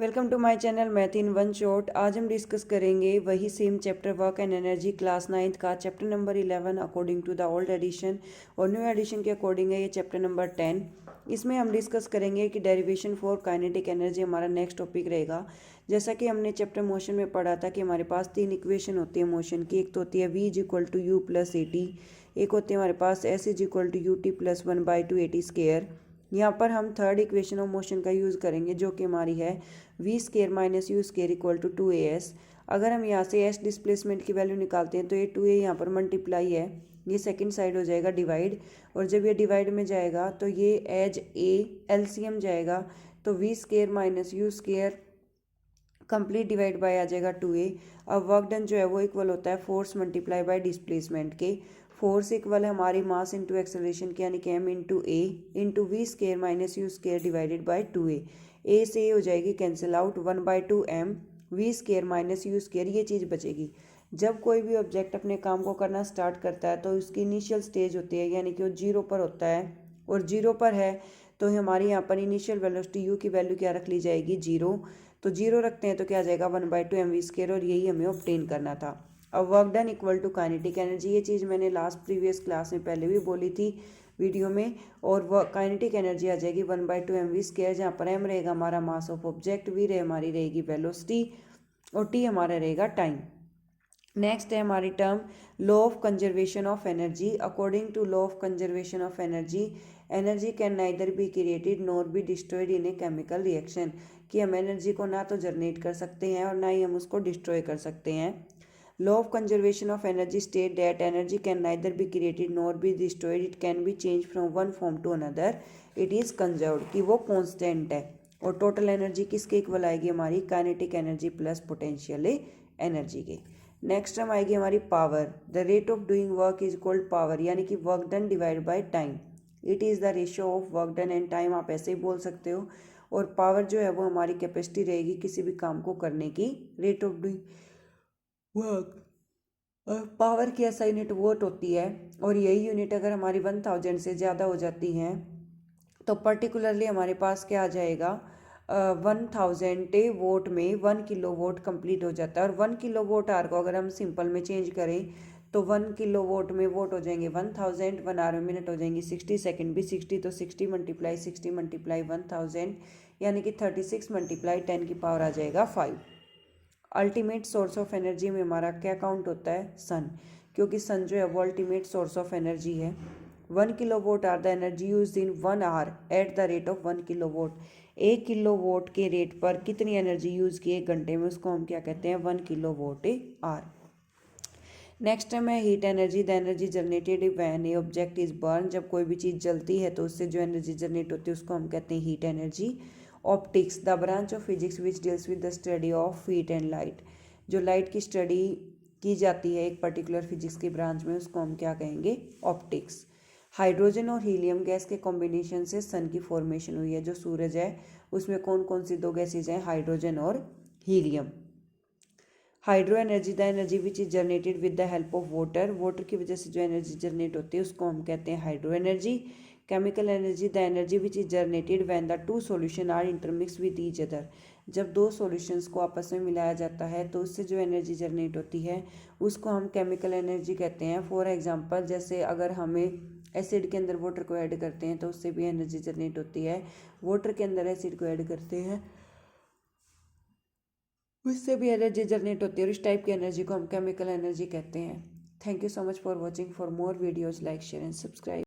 Welcome to my channel math in one shot. आज हम discuss करेंगे वही same chapter work and energy class 9th का chapter number 11 according to the old edition, और new edition के according है ये चैप्टर नंबर 10। इसमें हम डिस्कस करेंगे कि डेरिवेशन फॉर काइनेटिक एनर्जी हमारा नेक्स्ट टॉपिक रहेगा। जैसा कि हमने चैप्टर मोशन में पढ़ा था कि हमारे पास तीन इक्वेशन होती है मोशन की। एक तो होती है v is equal to u plus a t, एक होती है हमारे पास s is equal to u t plus 1/2 a t square. यहाँ पर हम थर्ड इक्वेशन ऑफ मोशन का यूज़ करेंगे जो कि हमारी है v square minus u square equal to 2as। अगर हम यहाँ से s डिस्प्लेसमेंट की वैल्यू निकालते हैं तो ये 2a यहाँ पर मल्टीप्लाई है, ये सेकंड साइड हो जाएगा डिवाइड, और जब ये डिवाइड में जाएगा तो ये एज ए एलसीएम जाएगा, तो v square minus u square complete divide by आ जाएगा 2a। अब वर्क डन जो है वो इक्वल होता है फोर्स मल्टीप्लाई बाय डिस्प्लेसमेंट के। फोर्स इक्वल है हमारी मास इंटू एक्सेलरेशन की, यानी कि m into a into v square minus u square divided by 2a। A से ए हो जाएगी cancel out, 1/2 m v square minus u square, ये चीज़ बचेगी। जब कोई भी ऑब्जेक्ट अपने काम को करना स्टार्ट करता है तो उसकी इनिशियल स्टेज होती है, यानी कि वो जीरो पर होता है, और जीरो पर है तो हमारी यहाँ पर इनिशियल वेलोसिटी यू की वैल्यू क्या रख ली जाएगी, जीरो। तो जीरो रखते हैं तो क्या आ जाएगा 1/2 mv स्केयर, और यही हमें ऑब्टेन करना था। अब work done equal to kinetic energy, ये चीज़ मैंने लास्ट प्रीवियस क्लास में पहले भी बोली थी वीडियो में। और वह काइनेटिक एनर्जी आ जाएगी 1/2 mv स्केयर, जहाँ पर m रहेगा हमारा मास ऑफ ऑब्जेक्ट, v हमारी रहेगी वेलोसिटी, और t हमारा रहेगा टाइम। नेक्स्ट है हमारी term law of conservation of energy. According to law of conservation of energy, energy can neither be created nor be destroyed in a chemical reaction, कि हम energy को ना तो जनरेट कर सकते हैं और ना ही हम उसको डिस्ट्रॉय कर सकते हैं। Law of conservation of energy state that energy can neither be created nor be destroyed, it can be change from one form to another, it is conserved, कि वो कॉन्स्टेंट है। और टोटल एनर्जी किसके equal आएगी, हमारी kinetic energy plus potential energy के। Next term आएगी हमारी power. The rate of doing work is equalled power, यानी कि work done divide by time. It is the ratio of work done and time, आप ऐसे ही बोल सकते हो। और पावर जो है वो हमारी कैपेसिटी रहेगी किसी भी काम को करने की, rate of doing work. Power की ऐसा यूनिट वोट होती है, और यही यूनिट अगर हमारी 1000 से ज़्यादा हो जाती हैं तो पर्टिकुलरली हमारे पास क्या आ जाएगा, 1000 वोट में 1 किलो वोट कंप्लीट हो जाता है। और 1 किलो वोट आर को अगर हम सिंपल में चेंज करें तो 1 किलो वोट में वोट हो जाएंगे 1000, 1 आवर में मिनट हो जाएंगी 60, सेकंड भी 60, तो 60 मल्टीप्लाई 60 मल्टीप्लाई 1000, यानी कि 36 मल्टीप्लाई 10 की पावर आ जाएगा 5। अल्टीमेट सोर्स ऑफ एनर्जी में हमारा क्या काउंट होता है, सन, क्योंकि सन जो है वो अल्टीमेट सोर्स ऑफ एनर्जी है। 1 kilo vote are the energy use in 1 hour at the rate of 1 kilo vote. 1 kilo vote के रेट पर कितनी एनर्जी यूज़ की 1 घंटे में, उसको हम क्या कहते हैं, 1 kilo vote hour. Next term है heat energy. The energy generated when a object is burn, जब कोई भी चीज़ जलती है तो उससे जो एनर्जी जनरेट होती है उसको हम कहते हैं heat energy. Optics, the branch of physics which deals with the study of heat and light, जो लाइट की स्टडी की जाती है एक पर्टिकुलर फिजिक्स की ब्रांच में, उसको हम क्या कहेंगे, ऑप्टिक्स। हाइड्रोजन और हीलियम गैस के कॉम्बिनेशन से सन की फॉर्मेशन हुई है। जो सूरज है उसमें कौन कौन सी दो गैसेज हैं, हाइड्रोजन और helium. Hydro energy, the energy which is generated with the help of water, water की वजह से जो एनर्जी जनरेट होती है उसको हम कहते हैं hydro energy. Chemical energy, the energy which is generated when the two solution are intermix with each other, जब दो सॉल्यूशंस को आपस में मिलाया जाता है तो उससे जो एनर्जी जनरेट होती है उसको हम केमिकल एनर्जी कहते हैं। फॉर एग्जांपल, जैसे अगर हमें एसिड के अंदर वाटर को ऐड करते हैं तो उससे भी एनर्जी जनरेट होती है। वाटर के अंदर एसिड को ऐड करते हैं उससे भी एनर्जी जनरेट होती है, और इस टाइप की एनर्जी को हम केमिकल एनर्जी कहते हैं। Thank you so much for watching. For more videos like share and subscribe.